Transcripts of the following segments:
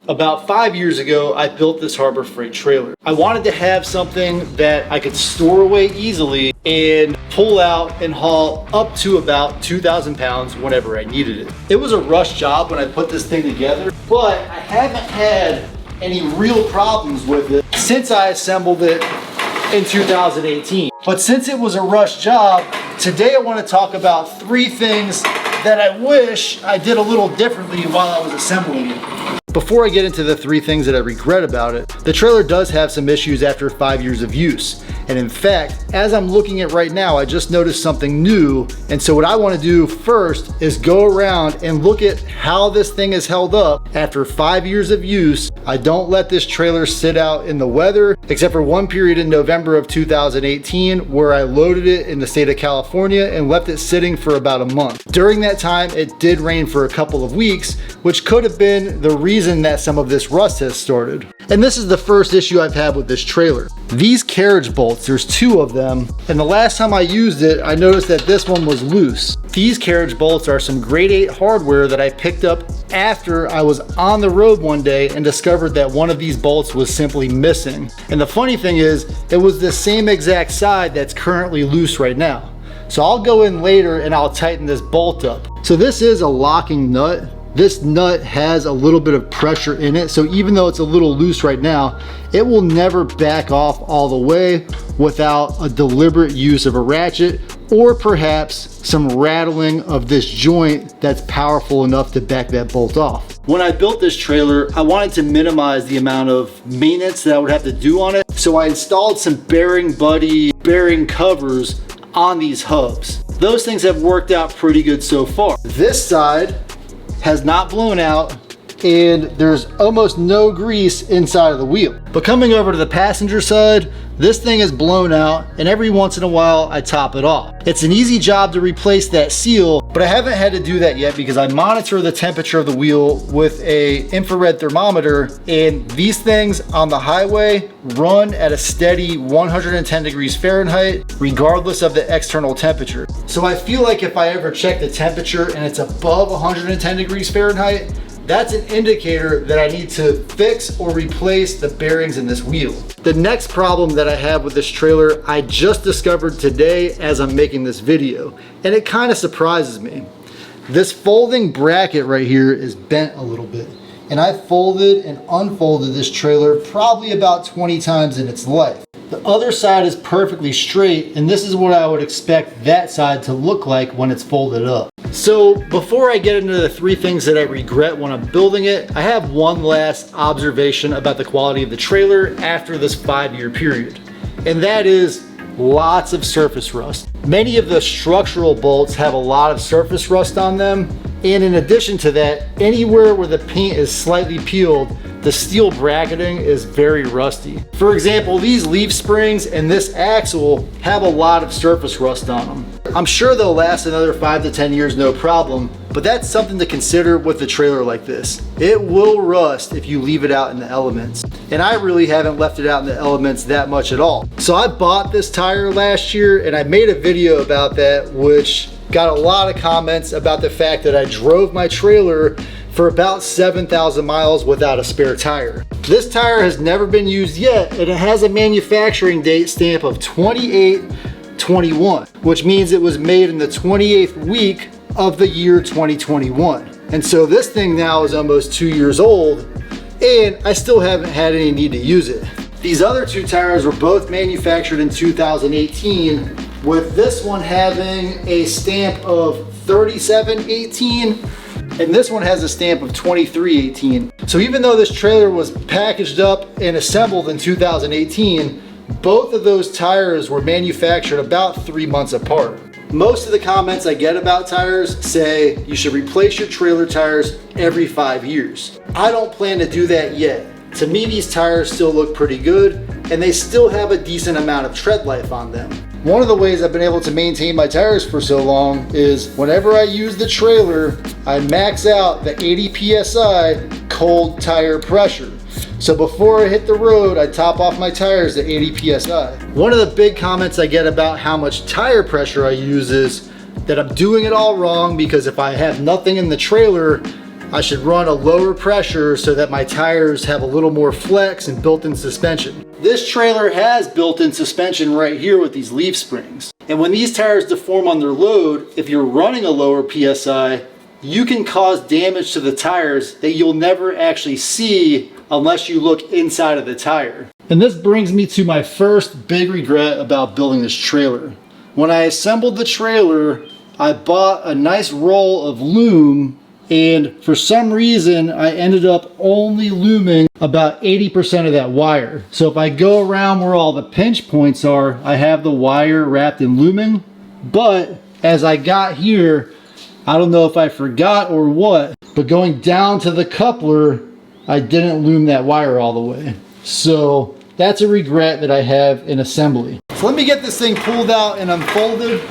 About 5 years ago, I built this Harbor Freight trailer. I wanted to have something that I could store away easily and pull out and haul up to about 2,000 pounds whenever I needed it. It was a rush job when I put this thing together, but I haven't had any real problems with it since I assembled it in 2018. But since it was a rush job, today I want to talk about 3 things that I wish I did a little differently while I was assembling it. Before I get into the 3 things that I regret about it, the trailer does have some issues after 5 years of use. And in fact, as I'm looking at right now, I just noticed something new. And so what I want to do first is go around and look at how this thing is held up after 5 years of use. I don't let this trailer sit out in the weather, except for one period in November of 2018 where I loaded it in the state of California and left it sitting for about a month. During that time, it did rain for a couple of weeks, which could have been the reason that some of this rust has started. And this is the first issue I've had with this trailer. These carriage bolts, there's 2 of them, and the last time I used it, I noticed that this one was loose. These carriage bolts are some grade 8 hardware that I picked up after I was on the road one day and discovered that one of these bolts was simply missing. And the funny thing is, it was the same exact side that's currently loose right now. So I'll go in later and I'll tighten this bolt up. So this is a locking nut. This nut has a little bit of pressure in it, so even though it's a little loose right now, it will never back off all the way without a deliberate use of a ratchet or perhaps some rattling of this joint that's powerful enough to back that bolt off. When I built this trailer, I wanted to minimize the amount of maintenance that I would have to do on it, so I installed some bearing buddy bearing covers on these hubs. Those things have worked out pretty good so far. This side has not blown out and there's almost no grease inside of the wheel. But coming over to the passenger side, this thing is blown out and every once in a while I top it off. It's an easy job to replace that seal, but I haven't had to do that yet because I monitor the temperature of the wheel with a infrared thermometer, and these things on the highway run at a steady 110 degrees Fahrenheit regardless of the external temperature. So I feel like if I ever check the temperature and it's above 110 degrees Fahrenheit, that's an indicator that I need to fix or replace the bearings in this wheel. The next problem that I have with this trailer, I just discovered today as I'm making this video, and it kind of surprises me. This folding bracket right here is bent a little bit, and I folded and unfolded this trailer probably about 20 times in its life. The other side is perfectly straight, and this is what I would expect that side to look like when it's folded up. So before I get into the 3 things that I regret when I'm building it, I have one last observation about the quality of the trailer after this 5-year period, and that is lots of surface rust. Many of the structural bolts have a lot of surface rust on them, and in addition to that, anywhere where the paint is slightly peeled, the steel bracketing is very rusty. For example, these leaf springs and this axle have a lot of surface rust on them. I'm sure they'll last another 5 to 10 years no problem, but that's something to consider with a trailer like this. It will rust if you leave it out in the elements. And I really haven't left it out in the elements that much at all. So I bought this tire last year and I made a video about that, which got a lot of comments about the fact that I drove my trailer for about 7,000 miles without a spare tire. This tire has never been used yet, and it has a manufacturing date stamp of 28/21, which means it was made in the 28th week of the year 2021. And so this thing now is almost 2 years old, and I still haven't had any need to use it. These other 2 tires were both manufactured in 2018, with this one having a stamp of 37/18, and this one has a stamp of 23/18. So even though this trailer was packaged up and assembled in 2018, both of those tires were manufactured about 3 months apart. Most of the comments I get about tires say you should replace your trailer tires every 5 years. I don't plan to do that yet. To me, these tires still look pretty good, and they still have a decent amount of tread life on them. One of the ways I've been able to maintain my tires for so long is whenever I use the trailer, I max out the 80 PSI cold tire pressure. So before I hit the road, I top off my tires to 80 PSI. One of the big comments I get about how much tire pressure I use is that I'm doing it all wrong, because if I have nothing in the trailer, I should run a lower pressure so that my tires have a little more flex and built-in suspension. This trailer has built-in suspension right here with these leaf springs. And when these tires deform under load, if you're running a lower PSI, you can cause damage to the tires that you'll never actually see unless you look inside of the tire. And this brings me to my first big regret about building this trailer. When I assembled the trailer, I bought a nice roll of loom, and for some reason I ended up only looming about 80% of that wire. So if I go around where all the pinch points are, I have the wire wrapped in looming, but as I got here, I don't know if I forgot or what, but going down to the coupler, I didn't loom that wire all the way. So that's a regret that I have in assembly. So let me get this thing pulled out and unfolded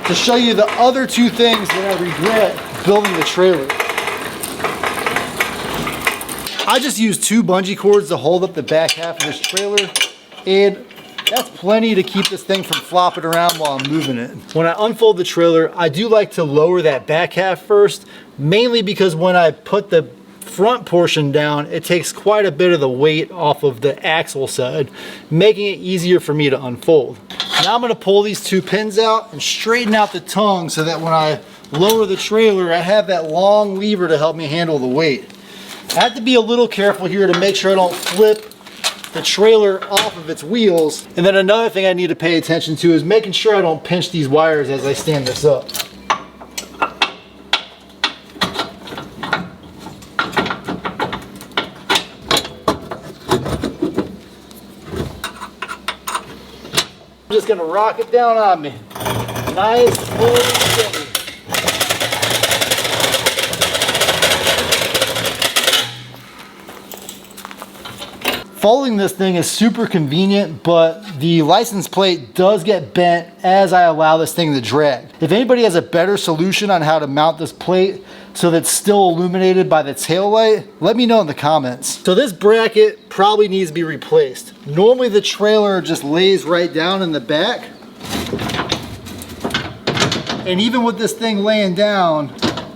to show you the other two things that I regret building the trailer. I just used 2 bungee cords to hold up the back half of this trailer, and that's plenty to keep this thing from flopping around while I'm moving it. When I unfold the trailer, I do like to lower that back half first, mainly because when I put the front portion down, it takes quite a bit of the weight off of the axle side, making it easier for me to unfold. Now I'm going to pull these 2 pins out and straighten out the tongue so that when I lower the trailer, I have that long lever to help me handle the weight. I have to be a little careful here to make sure I don't flip the trailer off of its wheels. And then another thing I need to pay attention to is making sure I don't pinch these wires as I stand this up. I'm just gonna rock it down on me. Nice, slow, and steady. Folding this thing is super convenient, but the license plate does get bent as I allow this thing to drag. If anybody has a better solution on how to mount this plate so that it's still illuminated by the tail light, let me know in the comments. So this bracket probably needs to be replaced. Normally the trailer just lays right down in the back. And even with this thing laying down,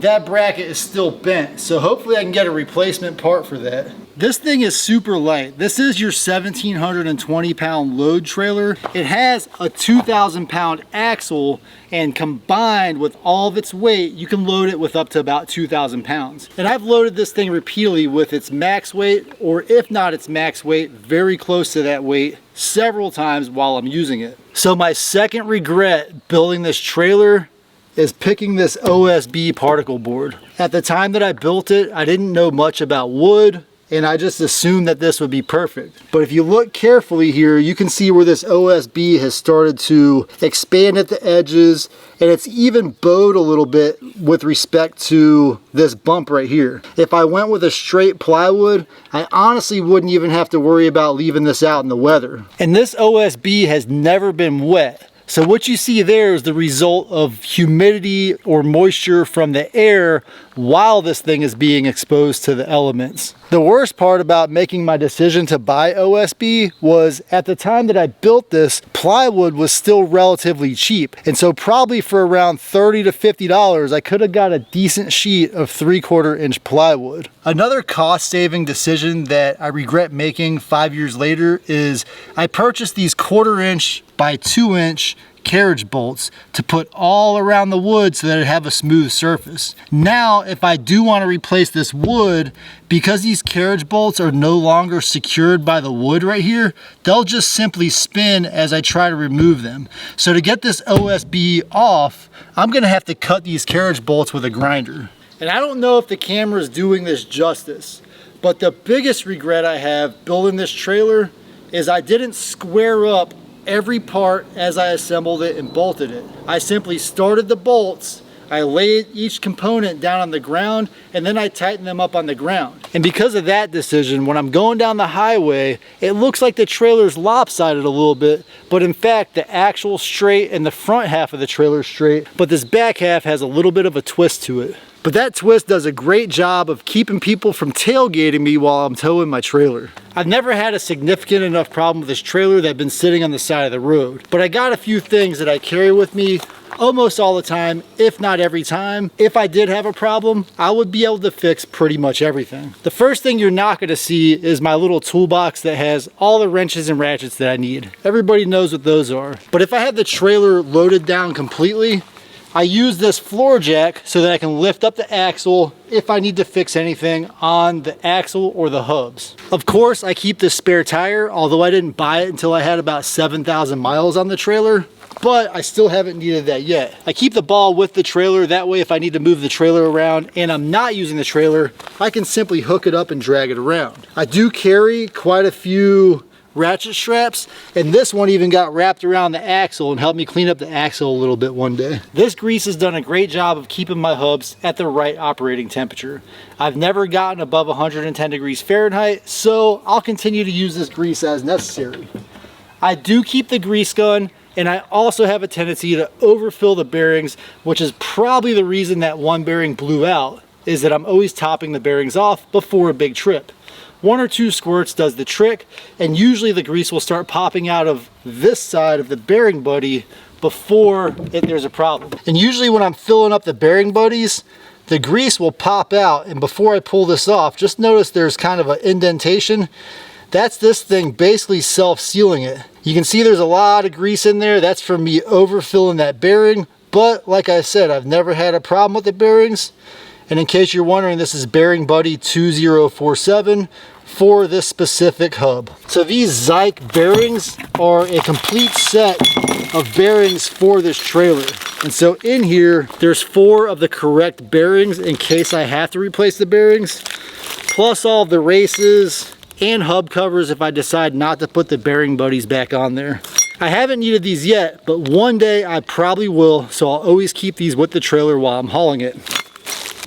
that bracket is still bent. So hopefully I can get a replacement part for that. This thing is super light. This is your 1,720 pound load trailer. It has a 2,000 pound axle, and combined with all of its weight, you can load it with up to about 2,000 pounds. And I've loaded this thing repeatedly with its max weight, or if not its max weight, very close to that weight, several times while I'm using it. So my second regret building this trailer is picking this OSB particle board. At the time that I built it, I didn't know much about wood, and I just assumed that this would be perfect. But if you look carefully here, you can see where this OSB has started to expand at the edges, and it's even bowed a little bit with respect to this bump right here. If I went with a straight plywood, I honestly wouldn't even have to worry about leaving this out in the weather. And this OSB has never been wet. So what you see there is the result of humidity or moisture from the air while this thing is being exposed to the elements. The worst part about making my decision to buy OSB was at the time that I built this, plywood was still relatively cheap. And so probably for around $30 to $50, I could have got a decent sheet of 3/4 inch plywood. Another cost saving decision that I regret making 5 years later is I purchased these 1/4 inch by 2 inch carriage bolts to put all around the wood so that it have a smooth surface. Now, if I do want to replace this wood, because these carriage bolts are no longer secured by the wood right here, they'll just simply spin as I try to remove them. So to get this OSB off, I'm gonna have to cut these carriage bolts with a grinder. And I don't know if the camera is doing this justice, but the biggest regret I have building this trailer is I didn't square up every part as I assembled it and bolted it. I simply started the bolts, I laid each component down on the ground, and then I tightened them up on the ground. And because of that decision, when I'm going down the highway, it looks like the trailer's lopsided a little bit, but in fact the axle's straight and the front half of the trailer's straight, but this back half has a little bit of a twist to it. But that twist does a great job of keeping people from tailgating me while I'm towing my trailer. I've never had a significant enough problem with this trailer that I've been sitting on the side of the road. But I got a few things that I carry with me almost all the time, if not every time. If I did have a problem, I would be able to fix pretty much everything. The first thing you're not gonna see is my little toolbox that has all the wrenches and ratchets that I need. Everybody knows what those are. But if I had the trailer loaded down completely, I use this floor jack so that I can lift up the axle if I need to fix anything on the axle or the hubs. Of course, I keep this spare tire, although I didn't buy it until I had about 7,000 miles on the trailer, but I still haven't needed that yet. I keep the ball with the trailer, that way if I need to move the trailer around and I'm not using the trailer, I can simply hook it up and drag it around. I do carry quite a few ratchet straps, and this one even got wrapped around the axle and helped me clean up the axle a little bit one day. This grease has done a great job of keeping my hubs at the right operating temperature. I've never gotten above 110 degrees Fahrenheit, so I'll continue to use this grease as necessary. I do keep the grease gun, and I also have a tendency to overfill the bearings, which is probably the reason that one bearing blew out, is that I'm always topping the bearings off before a big trip. 1 or 2 squirts does the trick, and usually the grease will start popping out of this side of the bearing buddy before there's a problem. And usually when I'm filling up the bearing buddies, the grease will pop out, and before I pull this off, just notice there's kind of an indentation. That's this thing basically self-sealing it. You can see there's a lot of grease in there. That's from me overfilling that bearing, but like I said, I've never had a problem with the bearings. And in case you're wondering, this is Bearing Buddy 2047 for this specific hub. So these Zyke bearings are a complete set of bearings for this trailer. And so in here, there's 4 of the correct bearings in case I have to replace the bearings, plus all of the races and hub covers if I decide not to put the bearing buddies back on there. I haven't needed these yet, but one day I probably will, so I'll always keep these with the trailer while I'm hauling it.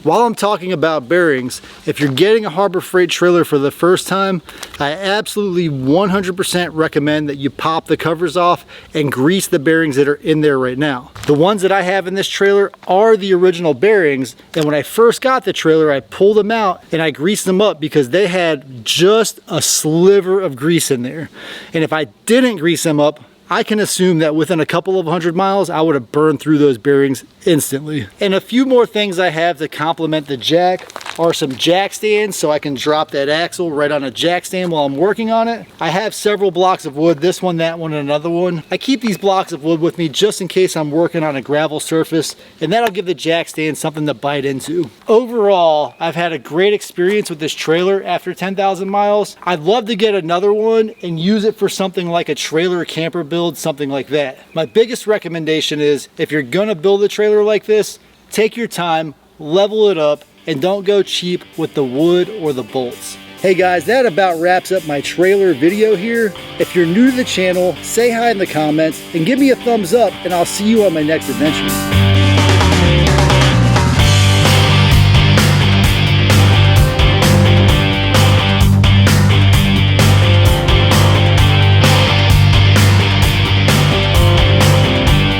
While I'm talking about bearings, if you're getting a Harbor Freight trailer for the first time, I absolutely 100% recommend that you pop the covers off and grease the bearings that are in there right now. The ones that I have in this trailer are the original bearings, and when I first got the trailer, I pulled them out and I greased them up because they had just a sliver of grease in there. And if I didn't grease them up, I can assume that within a couple of 100 miles, I would have burned through those bearings instantly. And a few more things I have to complement the jack are some jack stands so I can drop that axle right on a jack stand while I'm working on it. I have several blocks of wood, this one, that one, and another one. I keep these blocks of wood with me just in case I'm working on a gravel surface, and that'll give the jack stand something to bite into. Overall, I've had a great experience with this trailer after 10,000 miles. I'd love to get another one and use it for something like a trailer camper build, something like that. My biggest recommendation is if you're gonna build a trailer like this, take your time, level it up, and don't go cheap with the wood or the bolts. Hey guys, that about wraps up my trailer video here. If you're new to the channel, say hi in the comments and give me a thumbs up, and I'll see you on my next adventure.